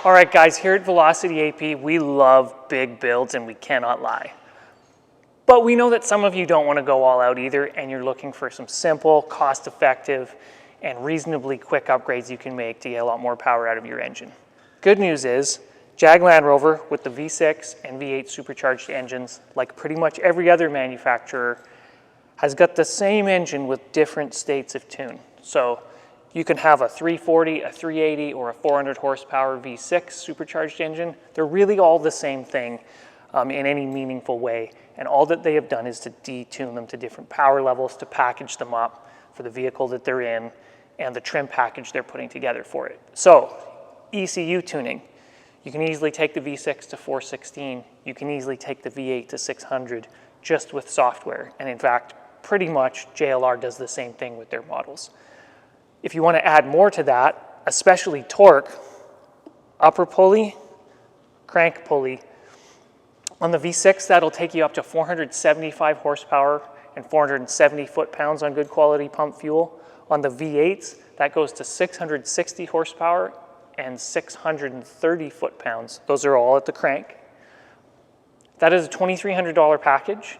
All right, guys, here at Velocity AP, we love big builds and we cannot lie. But we know that some of you don't want to go all out either, and you're looking for some simple, cost-effective, and reasonably quick upgrades you can make to get a lot more power out of your engine. Good news is, Jag Land Rover with the V6 and V8 supercharged engines, like pretty much every other manufacturer, has got the same engine with different states of tune. So you can have a 340, a 380, or a 400 horsepower V6 supercharged engine. They're really all the same thing in any meaningful way. And all that they have done is to detune them to different power levels to package them up for the vehicle that they're in and the trim package they're putting together for it. So ECU tuning. You can easily take the V6 to 416. You can easily take the V8 to 600 just with software. And in fact, pretty much JLR does the same thing with their models. If you want to add more to that, especially torque, upper pulley, crank pulley. On the V6, that'll take you up to 475 horsepower and 470 foot-pounds on good quality pump fuel. On the V8s, that goes to 660 horsepower and 630 foot-pounds. Those are all at the crank. That is a $2,300 package.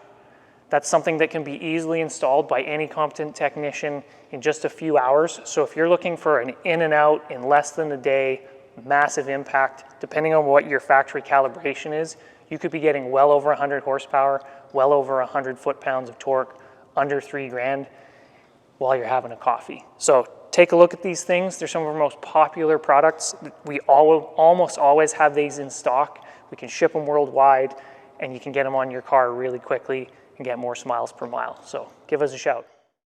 That's something that can be easily installed by any competent technician in just a few hours. So if you're looking for an in and out in less than a day, massive impact, depending on what your factory calibration is, you could be getting well over 100 horsepower, well over 100 foot-pounds of torque, under $3,000 while you're having a coffee. So take a look at these things. They're some of our most popular products. We almost always have these in stock. We can ship them worldwide, and you can get them on your car really quickly and get more miles per mile. So give us a shout.